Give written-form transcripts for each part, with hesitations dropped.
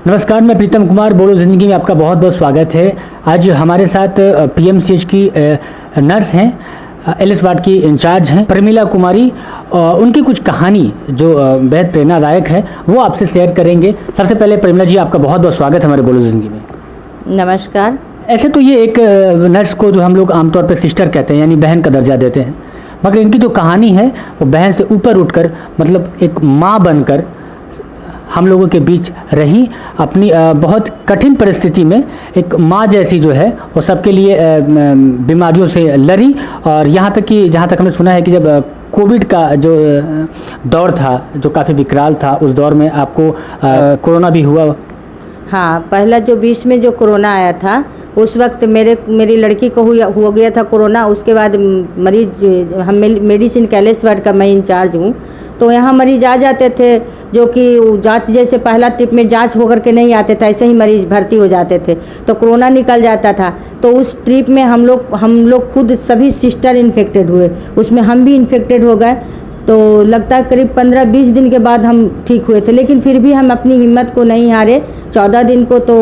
नमस्कार, मैं प्रीतम कुमार, बोलो ज़िंदगी में आपका बहुत बहुत स्वागत है। आज हमारे साथ पीएमसीएच की नर्स हैं, एलएस वार्ड की इंचार्ज हैं प्रमिला कुमारी। उनकी कुछ कहानी जो बेहद प्रेरणादायक है वो आपसे शेयर करेंगे। सबसे पहले प्रमिला जी, आपका बहुत बहुत स्वागत है हमारे बोलो ज़िंदगी में। नमस्कार। ऐसे तो ये एक नर्स को जो हम लोग आमतौर पर सिस्टर कहते हैं, यानी बहन का दर्जा देते हैं, मगर इनकी जो कहानी है वो बहन से ऊपर उठकर मतलब एक माँ बनकर हम लोगों के बीच रही। अपनी बहुत कठिन परिस्थिति में एक माँ जैसी जो है वो सबके लिए बीमारियों से लड़ी। और यहाँ तक कि जहाँ तक हमने सुना है कि जब कोविड का जो दौर था, जो काफ़ी विकराल था, उस दौर में आपको कोरोना भी हुआ। हाँ, पहला जो 20 में जो कोरोना आया था उस वक्त मेरी लड़की को हो गया था कोरोना। उसके बाद मरीज हम मेडिसिन का एलएस वार्ड का मैं इंचार्ज हूँ, तो यहाँ मरीज आ जाते थे जो कि जांच, जैसे पहला ट्रिप में जांच होकर के नहीं आते थे, ऐसे ही मरीज भर्ती हो जाते थे तो कोरोना निकल जाता था। तो उस ट्रिप में हम लोग खुद सभी सिस्टर इन्फेक्टेड हुए, उसमें हम भी इन्फेक्टेड हो गए। तो लगता है करीब 15-20 दिन के बाद हम ठीक हुए थे, लेकिन फिर भी हम अपनी हिम्मत को नहीं हारे। 14 दिन को तो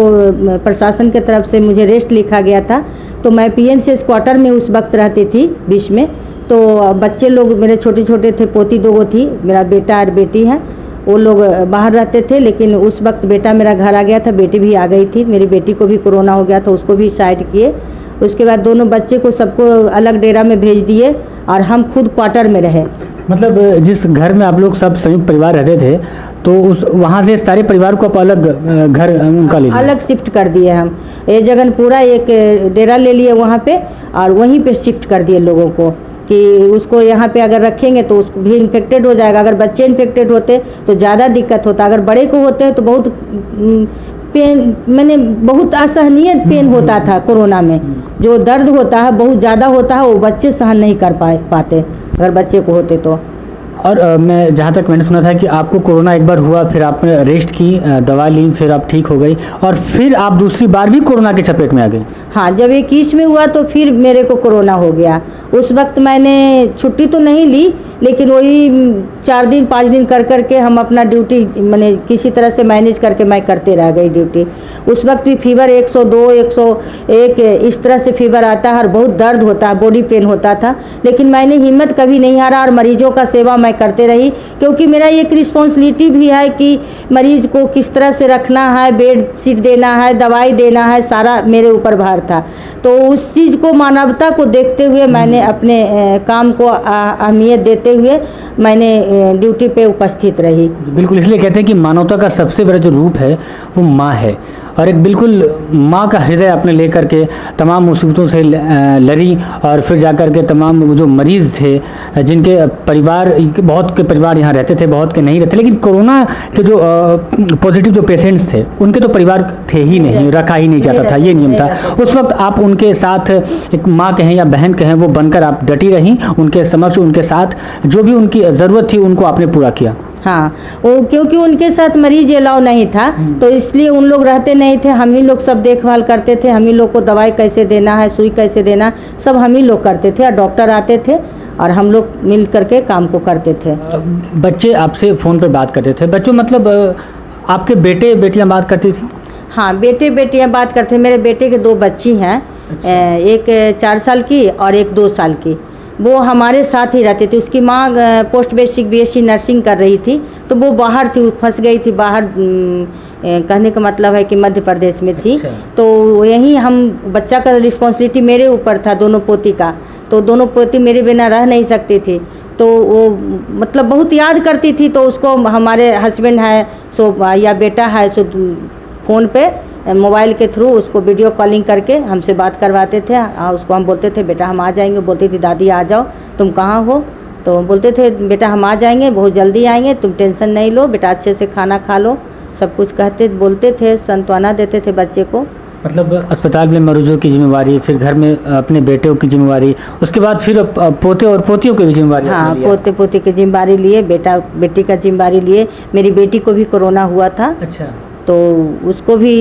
प्रशासन के तरफ से मुझे रेस्ट लिखा गया था। तो मैं पीएमसीएच क्वार्टर में उस वक्त रहती थी 20 में। तो बच्चे लोग मेरे छोटे छोटे थे, पोती 2 थी, मेरा बेटा और बेटी है, वो लोग बाहर रहते थे। लेकिन उस वक्त बेटा मेरा घर आ गया था, बेटी भी आ गई थी। मेरी बेटी को भी कोरोना हो गया था, उसको भी साइड किए। उसके बाद दोनों बच्चे को सबको अलग डेरा में भेज दिए और हम खुद क्वार्टर में रहे। मतलब जिस घर में आप लोग सब संयुक्त परिवार रहते थे, तो उस वहाँ से सारे परिवार को आप अलग घर उनका ले अलग शिफ्ट कर दिए। हम एक जगह पूरा एक डेरा ले लिए वहाँ पे, और वहीं पे शिफ्ट कर दिए लोगों को कि उसको यहाँ पे अगर रखेंगे तो उसको भी इन्फेक्टेड हो जाएगा। अगर बच्चे इन्फेक्टेड होते तो ज़्यादा दिक्कत होता, अगर बड़े को होते हैं तो बहुत पेन, मैंने बहुत असहनीय पेन होता था कोरोना में। जो दर्द होता है बहुत ज़्यादा होता है, वो बच्चे सहन नहीं कर पाते अगर बच्चे को होते तो। और मैं जहाँ तक मैंने सुना था कि आपको कोरोना एक बार हुआ, फिर आपने रेस्ट की, दवा ली, फिर आप ठीक हो गई, और फिर आप दूसरी बार भी कोरोना की चपेट में आ गई। हाँ, जब 21 में हुआ तो फिर मेरे को कोरोना हो गया। उस वक्त मैंने छुट्टी तो नहीं ली, लेकिन वही 4 दिन 5 दिन कर करके हम अपना ड्यूटी मैंने किसी तरह से मैनेज करके मैं करते रह गई ड्यूटी। उस वक्त भी फीवर 102 101 इस तरह से फीवर आता है और बहुत दर्द होता है, बॉडी पेन होता था। लेकिन मैंने हिम्मत कभी नहीं हारा और मरीजों का सेवा मैं करते रही, क्योंकि मेरा एक रिस्पॉन्सिबिलिटी भी है कि मरीज को किस तरह से रखना है, बेड शीट देना है, दवाई देना है, सारा मेरे ऊपर भार था। तो उस चीज़ को, मानवता को देखते हुए मैंने अपने काम को अहमियत देते हुए मैंने ड्यूटी पे उपस्थित रही। बिल्कुल, इसलिए कहते हैं कि मानवता का सबसे बड़ा जो रूप है वो माँ है, और एक बिल्कुल माँ का हृदय अपने लेकर के तमाम मुसीबतों से लड़ी। और फिर जाकर के तमाम जो मरीज़ थे, जिनके परिवार, बहुत के परिवार यहाँ रहते थे, बहुत के नहीं रहते, लेकिन कोरोना के जो पॉजिटिव जो पेशेंट्स थे उनके तो परिवार थे ही नहीं, रखा ही नहीं जाता था, ये नियम था। उस वक्त आप उनके साथ एक माँ कहें या बहन कहें, वो बनकर आप डटी रहीं उनके समक्ष, उनके साथ जो भी उनकी ज़रूरत थी उनको आपने पूरा किया। हाँ, वो क्योंकि उनके साथ मरीज अलाउ नहीं था तो इसलिए उन लोग रहते नहीं थे, हम ही लोग सब देखभाल करते थे। हम ही लोग को दवाई कैसे देना है, सुई कैसे देना, सब हम ही लोग करते थे। और डॉक्टर आते थे और हम लोग मिल करके काम को करते थे। बच्चे आपसे फ़ोन पर बात करते थे? बच्चों मतलब आपके बेटे बेटियां बात करती थी? हाँ, बेटे बेटियां बात करते। मेरे बेटे के 2 बच्ची हैं। अच्छा। एक 4 साल की और एक 2 साल की। वो हमारे साथ ही रहती थी। उसकी माँ पोस्ट बेसिक बीएससी नर्सिंग कर रही थी, तो वो बाहर थी, फंस गई थी बाहर। कहने का मतलब है कि मध्य प्रदेश में थी। अच्छा। तो यहीं हम, बच्चा का रिस्पॉन्सिबिलिटी मेरे ऊपर था, दोनों पोती का। तो दोनों पोती मेरे बिना रह नहीं सकती थी, तो वो मतलब बहुत याद करती थी। तो उसको हमारे हस्बैंड है सो या बेटा है सो फ़ोन पे मोबाइल के थ्रू उसको वीडियो कॉलिंग करके हमसे बात करवाते थे। उसको हम बोलते थे बेटा हम आ जाएंगे, बोलती थी दादी आ जाओ, तुम कहाँ हो? तो बोलते थे बेटा हम आ जाएंगे, बहुत जल्दी आएंगे, तुम टेंशन नहीं लो, बेटा अच्छे से खाना खा लो, सब कुछ कहते बोलते थे, सांत्वना देते थे बच्चे को। मतलब अस्पताल में मरीजों की जिम्मेवारी, फिर घर में अपने बेटों की जिम्मेवारी, उसके बाद फिर पोते और पोतियों की भी जिम्मेवारी। हाँ, पोते पोती की जिम्मेवारी लिए, बेटा बेटी का जिम्मेवारी लिए। मेरी बेटी को भी कोरोना हुआ था। अच्छा। तो उसको भी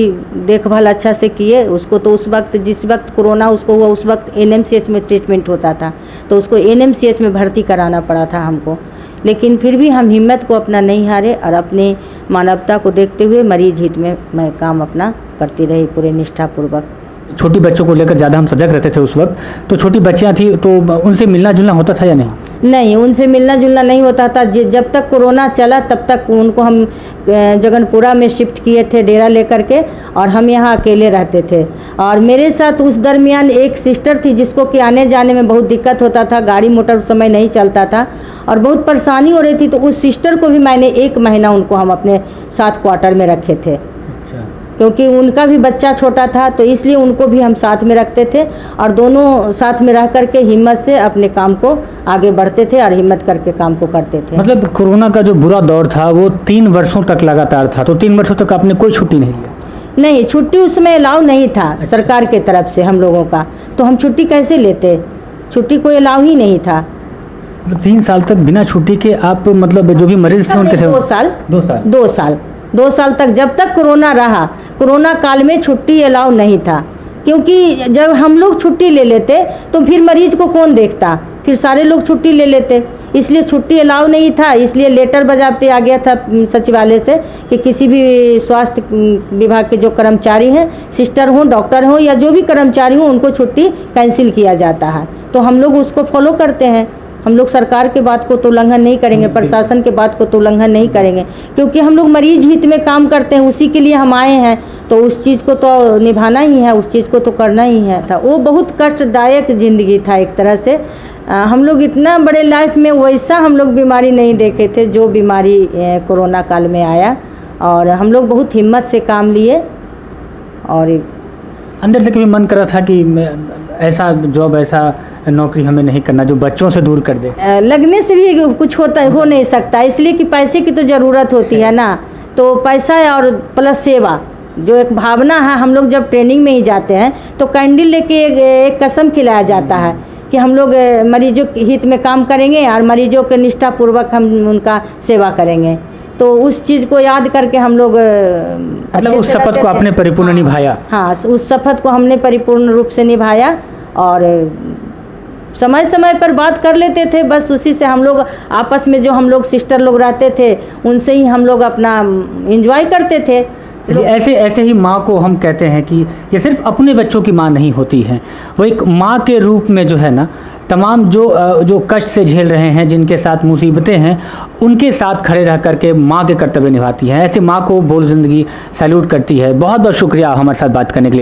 देखभाल अच्छा से किए। उसको तो उस वक्त, जिस वक्त कोरोना उसको हुआ, उस वक्त एनएमसीएच में ट्रीटमेंट होता था, तो उसको एनएमसीएच में भर्ती कराना पड़ा था हमको, लेकिन फिर भी हम हिम्मत को अपना नहीं हारे और अपने मानवता को देखते हुए मरीज हित में मैं काम अपना करती रही पूरे निष्ठापूर्वक। छोटी बच्चों को लेकर ज़्यादा हम सजग रहते थे उस वक्त, तो छोटी बच्चियाँ थी तो उनसे मिलना जुलना होता था या नहीं? नहीं, उनसे मिलना जुलना नहीं होता था। जब तक कोरोना चला तब तक उनको हम जगनपुरा में शिफ्ट किए थे डेरा लेकर के, और हम यहाँ अकेले रहते थे। और मेरे साथ उस दरमियान एक सिस्टर थी जिसको कि आने जाने में बहुत दिक्कत होता था, गाड़ी मोटर उस समय नहीं चलता था और बहुत परेशानी हो रही थी। तो उस सिस्टर को भी मैंने 1 महीना उनको हम अपने साथ क्वार्टर में रखे थे, क्योंकि उनका भी बच्चा छोटा था, तो इसलिए उनको भी हम साथ में रखते थे और दोनों साथ में रह करके हिम्मत से अपने काम को आगे बढ़ते थे और हिम्मत करके काम को करते थे। मतलब कोरोना का जो बुरा दौर था वो 3 वर्षों तक लगातार था, तो 3 वर्षों तक आपने कोई छुट्टी नहीं लिया? नहीं, छुट्टी उसमें अलाउ नहीं था सरकार के तरफ से हम लोगों का, तो हम छुट्टी कैसे लेते? छुट्टी कोई अलाउ ही नहीं था। 3 साल तक बिना छुट्टी के आप मतलब जो भी मरीज थे उनके 2 साल तक जब तक कोरोना रहा, कोरोना काल में छुट्टी अलाउ नहीं था, क्योंकि जब हम लोग छुट्टी ले लेते तो फिर मरीज को कौन देखता, फिर सारे लोग छुट्टी ले लेते, इसलिए छुट्टी अलाउ नहीं था। इसलिए लेटर बजाते आ गया था सचिवालय से कि किसी भी स्वास्थ्य विभाग के जो कर्मचारी हैं, सिस्टर हों, डॉक्टर हों या जो भी कर्मचारी हों, उनको छुट्टी कैंसिल किया जाता है। तो हम लोग उसको फॉलो करते हैं। हम लोग सरकार के बात को तो उल्लंघन नहीं करेंगे, प्रशासन के बात को तो उल्लंघन नहीं करेंगे, क्योंकि हम लोग मरीज हित में काम करते हैं, उसी के लिए हम आए हैं, तो उस चीज़ को तो निभाना ही है, उस चीज़ को तो करना ही है था। वो बहुत कष्टदायक ज़िंदगी था एक तरह से। हम लोग इतना बड़े लाइफ में वैसा हम लोग बीमारी नहीं देखे थे जो बीमारी कोरोना काल में आया, और हम लोग बहुत हिम्मत से काम लिए। और अंदर से कभी मन कर रहा था कि ऐसा जॉब, ऐसा नौकरी हमें नहीं करना जो बच्चों से दूर कर दे? लगने से भी कुछ हो नहीं सकता, इसलिए कि पैसे की तो ज़रूरत होती है ना, तो पैसा और प्लस सेवा जो एक भावना है। हम लोग जब ट्रेनिंग में ही जाते हैं तो कैंडल लेके एक कसम खिलाया जाता है कि हम लोग मरीजों के हित में काम करेंगे और मरीजों के निष्ठापूर्वक हम उनका सेवा करेंगे। तो उस चीज़ को याद करके हम लोग मतलब उस शपथ को आपने परिपूर्ण निभाया? हाँ, उस शपथ को हमने परिपूर्ण रूप से निभाया और समय समय पर बात कर लेते थे। बस उसी से हम लोग आपस में जो हम लोग सिस्टर लोग रहते थे उनसे ही हम लोग अपना एंजॉय करते थे। ऐसे ही माँ को हम कहते हैं कि ये सिर्फ अपने बच्चों की माँ नहीं होती है, वो एक माँ के रूप में जो है ना तमाम जो कष्ट से झेल रहे हैं, जिनके साथ मुसीबतें हैं, उनके साथ खड़े रह करके माँ के कर्तव्य निभाती है। ऐसे माँ को बोल ज़िंदगी सैल्यूट करती है। बहुत बहुत शुक्रिया हमारे साथ बात करने के लिए।